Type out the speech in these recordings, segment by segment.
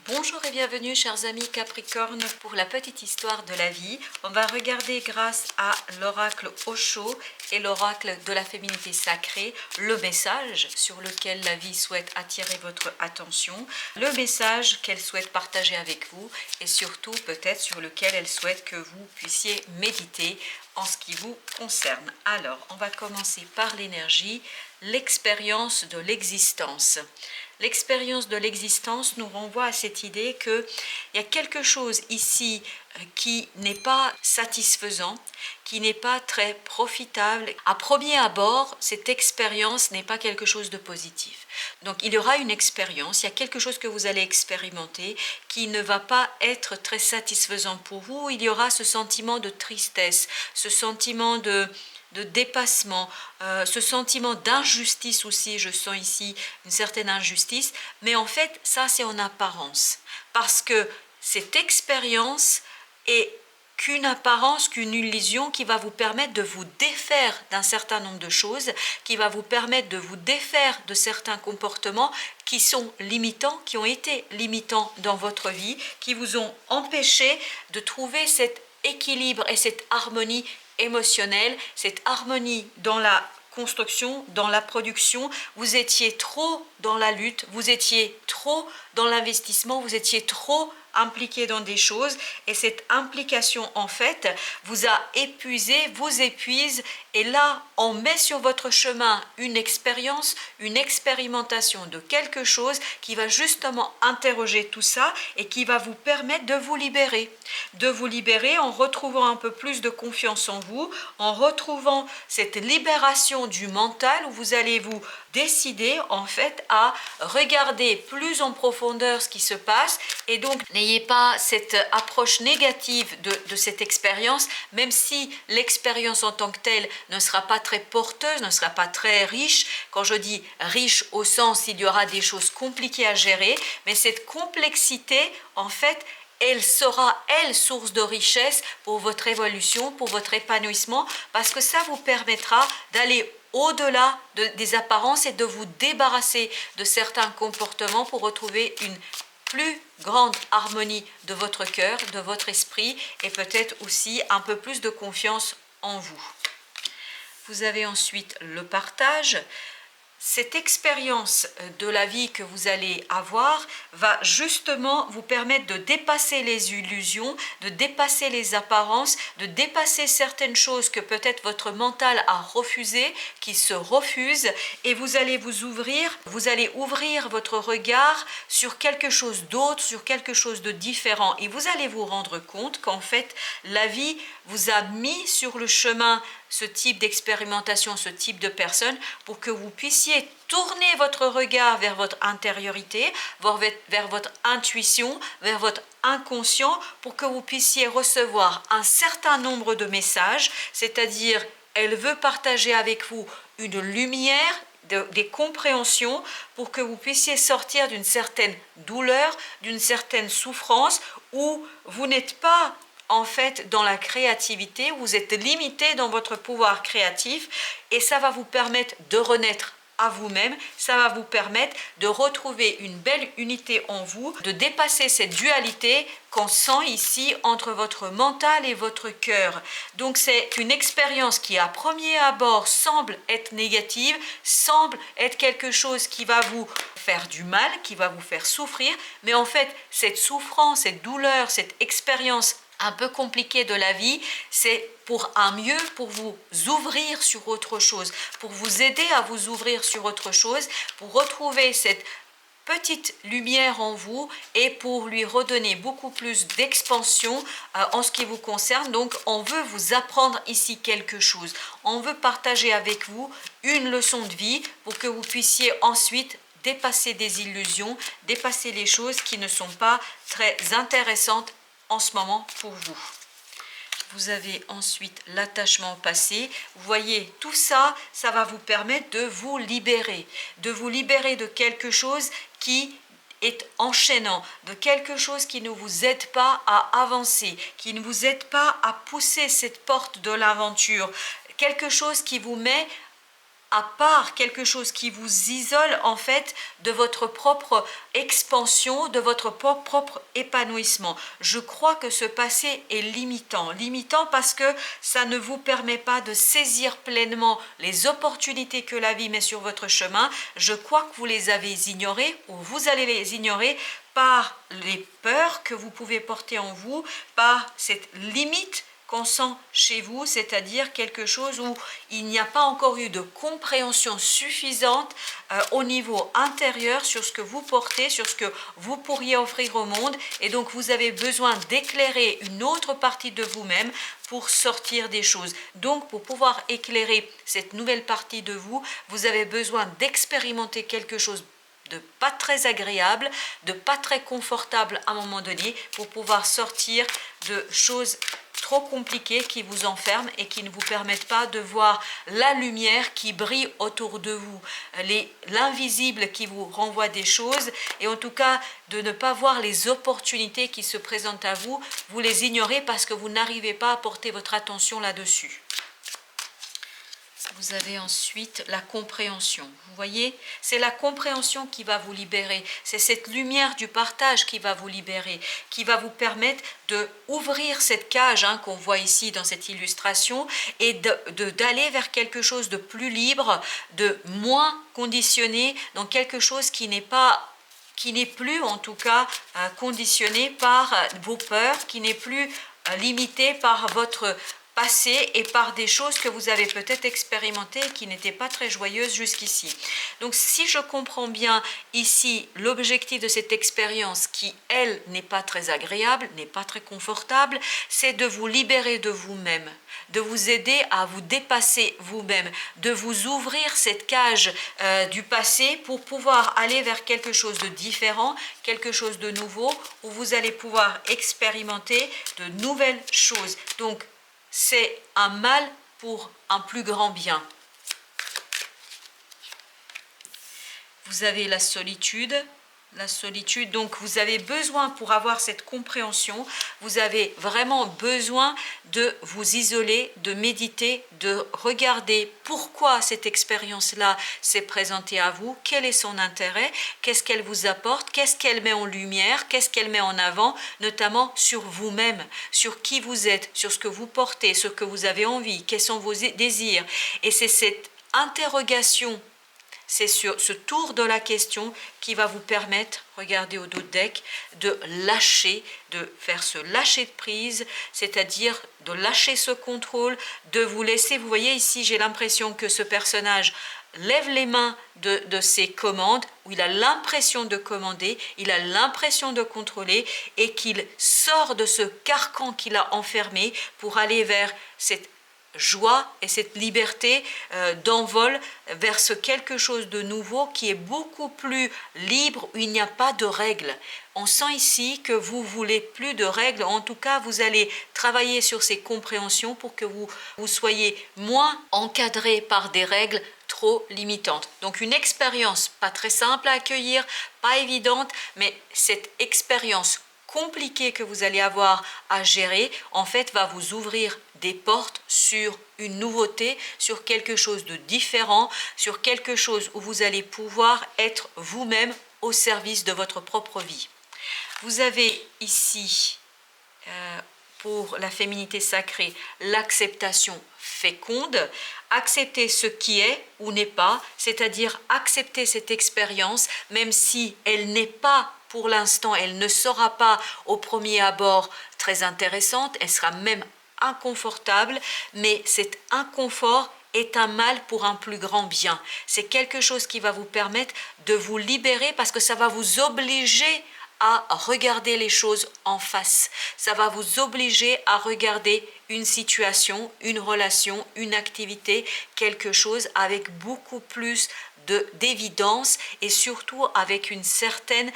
Bonjour et bienvenue chers amis Capricorne pour la petite histoire de la vie. On va regarder grâce à l'oracle Osho et l'oracle de la féminité sacrée le message sur lequel la vie souhaite attirer votre attention, le message qu'elle souhaite partager avec vous et surtout peut-être sur lequel elle souhaite que vous puissiez méditer en ce qui vous concerne. Alors, on va commencer par l'énergie, l'expérience de l'existence. L'expérience de l'existence nous renvoie à cette idée qu'il y a quelque chose ici qui n'est pas satisfaisant, qui n'est pas très profitable. À premier abord, cette expérience n'est pas quelque chose de positif. Donc il y aura une expérience, il y a quelque chose que vous allez expérimenter qui ne va pas être très satisfaisant pour vous. Il y aura ce sentiment de tristesse, ce sentiment de dépassement, ce sentiment d'injustice aussi, je sens ici une certaine injustice, mais en fait ça c'est en apparence, parce que cette expérience est qu'une apparence, qu'une illusion qui va vous permettre de vous défaire d'un certain nombre de choses, qui va vous permettre de vous défaire de certains comportements qui sont limitants, qui ont été limitants dans votre vie, qui vous ont empêché de trouver cet équilibre et cette harmonie émotionnelle, cette harmonie dans la construction, dans la production. Vous étiez trop dans la lutte, vous étiez trop dans l'investissement, vous étiez trop impliqué dans des choses et cette implication en fait vous a épuisé, vous épuise et là on met sur votre chemin une expérience, une expérimentation de quelque chose qui va justement interroger tout ça et qui va vous permettre de vous libérer en retrouvant un peu plus de confiance en vous, en retrouvant cette libération du mental où vous allez vous décider en fait à regarder plus en profondeur ce qui se passe et donc n'ayez pas cette approche négative de cette expérience, même si l'expérience en tant que telle ne sera pas très porteuse, ne sera pas très riche. Quand je dis riche au sens, il y aura des choses compliquées à gérer, mais cette complexité en fait elle sera, elle, source de richesse pour votre évolution, pour votre épanouissement, parce que ça vous permettra d'aller au-delà des apparences et de vous débarrasser de certains comportements pour retrouver une plus grande harmonie de votre cœur, de votre esprit et peut-être aussi un peu plus de confiance en vous. Vous avez ensuite le partage. Cette expérience de la vie que vous allez avoir va justement vous permettre de dépasser les illusions, de dépasser les apparences, de dépasser certaines choses que peut-être votre mental a refusées, qui se refusent, et vous allez vous allez ouvrir votre regard sur quelque chose d'autre, sur quelque chose de différent, et vous allez vous rendre compte qu'en fait la vie vous a mis sur le chemin ce type d'expérimentation, ce type de personne, pour que vous puissiez tourner votre regard vers votre intériorité, vers votre intuition, vers votre inconscient, pour que vous puissiez recevoir un certain nombre de messages, c'est-à-dire elle veut partager avec vous une lumière, des compréhensions pour que vous puissiez sortir d'une certaine douleur, d'une certaine souffrance où vous n'êtes pas en fait dans la créativité, vous êtes limité dans votre pouvoir créatif et ça va vous permettre de renaître à vous-même, ça va vous permettre de retrouver une belle unité en vous, de dépasser cette dualité qu'on sent ici entre votre mental et votre cœur. Donc c'est une expérience qui à premier abord semble être négative, semble être quelque chose qui va vous faire du mal, qui va vous faire souffrir, mais en fait cette souffrance, cette douleur, cette expérience un peu compliqué de la vie, c'est pour un mieux, pour vous ouvrir sur autre chose, pour vous aider à vous ouvrir sur autre chose, pour retrouver cette petite lumière en vous et pour lui redonner beaucoup plus d'expansion en ce qui vous concerne. Donc on veut vous apprendre ici quelque chose, on veut partager avec vous une leçon de vie pour que vous puissiez ensuite dépasser des illusions, dépasser les choses qui ne sont pas très intéressantes en ce moment pour vous. Vous avez ensuite l'attachement passé. Vous voyez, tout ça, ça va vous permettre de vous libérer de quelque chose qui est enchaînant, de quelque chose qui ne vous aide pas à avancer, qui ne vous aide pas à pousser cette porte de l'aventure, quelque chose qui vous met à part, quelque chose qui vous isole en fait de votre propre expansion, de votre propre épanouissement. Je crois que ce passé est limitant. Limitant parce que ça ne vous permet pas de saisir pleinement les opportunités que la vie met sur votre chemin. Je crois que vous les avez ignorées ou vous allez les ignorer par les peurs que vous pouvez porter en vous, par cette limite qu'on sent chez vous, c'est-à-dire quelque chose où il n'y a pas encore eu de compréhension suffisante au niveau intérieur sur ce que vous portez, sur ce que vous pourriez offrir au monde, et donc vous avez besoin d'éclairer une autre partie de vous-même pour sortir des choses. Donc pour pouvoir éclairer cette nouvelle partie de vous, vous avez besoin d'expérimenter quelque chose de pas très agréable, de pas très confortable à un moment donné, pour pouvoir sortir de choses trop compliquées qui vous enferment et qui ne vous permettent pas de voir la lumière qui brille autour de vous, l'invisible qui vous renvoie des choses, et en tout cas de ne pas voir les opportunités qui se présentent à vous. Vous les ignorez parce que vous n'arrivez pas à porter votre attention là-dessus. Vous avez ensuite la compréhension. Vous voyez, c'est la compréhension qui va vous libérer. C'est cette lumière du partage qui va vous libérer, qui va vous permettre de ouvrir cette cage qu'on voit ici dans cette illustration et d'aller vers quelque chose de plus libre, de moins conditionné, dans quelque chose qui n'est plus en tout cas conditionné par vos peurs, qui n'est plus limité par votre passé et par des choses que vous avez peut-être expérimentées et qui n'étaient pas très joyeuses jusqu'ici. Donc si je comprends bien ici, l'objectif de cette expérience qui, elle, n'est pas très agréable, n'est pas très confortable, c'est de vous libérer de vous-même, de vous aider à vous dépasser vous-même, de vous ouvrir cette cage du passé pour pouvoir aller vers quelque chose de différent, quelque chose de nouveau, où vous allez pouvoir expérimenter de nouvelles choses. Donc, c'est un mal pour un plus grand bien. Vous avez la solitude. Donc vous avez besoin, pour avoir cette compréhension, vous avez vraiment besoin de vous isoler, de méditer, de regarder pourquoi cette expérience-là s'est présentée à vous, quel est son intérêt, qu'est-ce qu'elle vous apporte, qu'est-ce qu'elle met en lumière, qu'est-ce qu'elle met en avant, notamment sur vous-même, sur qui vous êtes, sur ce que vous portez, ce que vous avez envie, quels sont vos désirs. Et c'est cette interrogation, c'est sur ce tour de la question qui va vous permettre, regardez au dos de deck, de lâcher, de faire ce lâcher de prise, c'est-à-dire de lâcher ce contrôle, de vous laisser, vous voyez ici, j'ai l'impression que ce personnage lève les mains de ses commandes, où il a l'impression de commander, il a l'impression de contrôler, et qu'il sort de ce carcan qu'il a enfermé pour aller vers cette joie et cette liberté d'envol vers ce quelque chose de nouveau qui est beaucoup plus libre, où il n'y a pas de règles. On sent ici que vous voulez plus de règles, en tout cas vous allez travailler sur ces compréhensions pour que vous soyez moins encadré par des règles trop limitantes. Donc une expérience pas très simple à accueillir, pas évidente, mais cette expérience compliqué que vous allez avoir à gérer, en fait, va vous ouvrir des portes sur une nouveauté, sur quelque chose de différent, sur quelque chose où vous allez pouvoir être vous-même au service de votre propre vie. Vous avez ici, pour la féminité sacrée, l'acceptation féconde, accepter ce qui est ou n'est pas, c'est-à-dire accepter cette expérience, même si elle n'est pas pour l'instant, elle ne sera pas au premier abord très intéressante, elle sera même inconfortable, mais cet inconfort est un mal pour un plus grand bien. C'est quelque chose qui va vous permettre de vous libérer parce que ça va vous obliger à regarder les choses en face. Ça va vous obliger à regarder une situation, une relation, une activité, quelque chose avec beaucoup plus d'évidence et surtout avec une certaine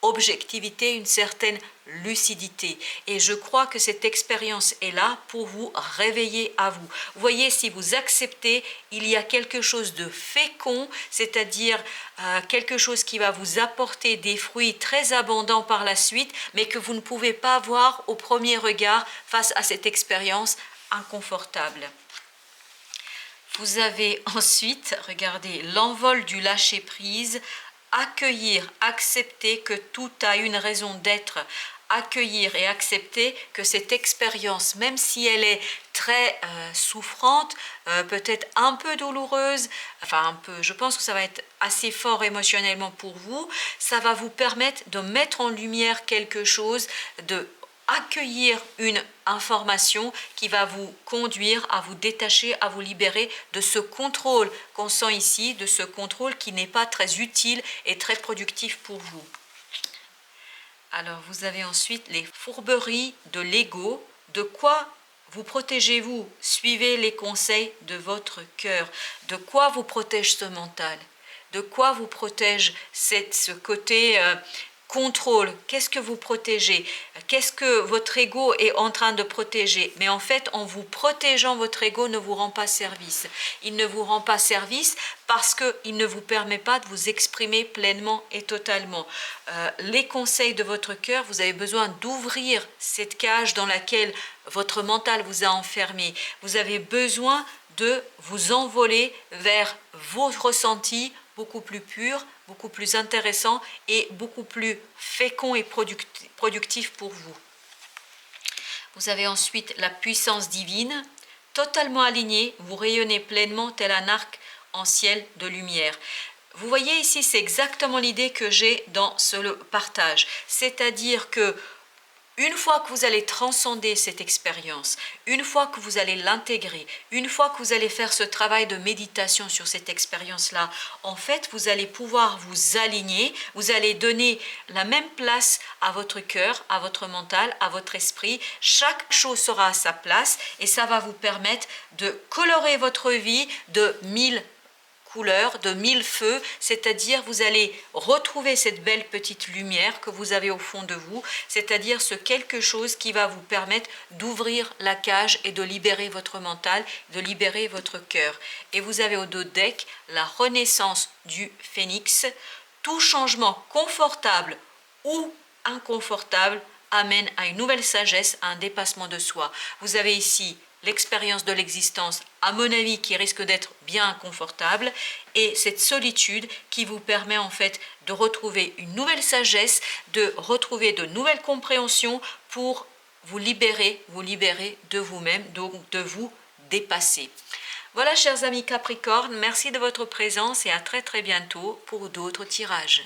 objectivité, une certaine lucidité. Et je crois que cette expérience est là pour vous réveiller à vous. Vous voyez, si vous acceptez, il y a quelque chose de fécond, c'est-à-dire quelque chose qui va vous apporter des fruits très abondants par la suite, mais que vous ne pouvez pas voir au premier regard face à cette expérience inconfortable. Vous avez ensuite, regardez, l'envol du lâcher-prise, accueillir, accepter que tout a une raison d'être, accueillir et accepter que cette expérience, même si elle est très souffrante, peut-être un peu douloureuse, enfin un peu, je pense que ça va être assez fort émotionnellement pour vous, ça va vous permettre de mettre en lumière quelque chose, de accueillir une information qui va vous conduire à vous détacher, à vous libérer de ce contrôle qu'on sent ici, de ce contrôle qui n'est pas très utile et très productif pour vous. Alors vous avez ensuite les fourberies de l'ego. De quoi vous protégez-vous? Suivez les conseils de votre cœur. De quoi vous protège ce mental? De quoi vous protège ce côté contrôle? Qu'est-ce que vous protégez? Qu'est-ce que votre ego est en train de protéger? Mais en fait, en vous protégeant, votre ego ne vous rend pas service. Il ne vous rend pas service parce qu'il ne vous permet pas de vous exprimer pleinement et totalement. Les conseils de votre cœur, vous avez besoin d'ouvrir cette cage dans laquelle votre mental vous a enfermé. Vous avez besoin de vous envoler vers vos ressentis beaucoup plus purs, beaucoup plus intéressants et beaucoup plus féconds et productifs pour vous. Vous avez ensuite la puissance divine, totalement alignée, vous rayonnez pleinement tel un arc en ciel de lumière. Vous voyez ici, c'est exactement l'idée que j'ai dans ce partage, c'est-à-dire que une fois que vous allez transcender cette expérience, une fois que vous allez l'intégrer, une fois que vous allez faire ce travail de méditation sur cette expérience-là, en fait, vous allez pouvoir vous aligner, vous allez donner la même place à votre cœur, à votre mental, à votre esprit. Chaque chose sera à sa place et ça va vous permettre de colorer votre vie de 1000 couleurs, de 1000 feux, c'est-à-dire vous allez retrouver cette belle petite lumière que vous avez au fond de vous, c'est-à-dire ce quelque chose qui va vous permettre d'ouvrir la cage et de libérer votre mental, de libérer votre cœur. Et vous avez au dos deck la renaissance du phénix. Tout changement confortable ou inconfortable amène à une nouvelle sagesse, à un dépassement de soi. Vous avez ici l'expérience de l'existence, à mon avis, qui risque d'être bien inconfortable, et cette solitude qui vous permet en fait de retrouver une nouvelle sagesse, de retrouver de nouvelles compréhensions pour vous libérer de vous-même, donc de vous dépasser. Voilà, chers amis Capricorne, merci de votre présence et à très bientôt pour d'autres tirages.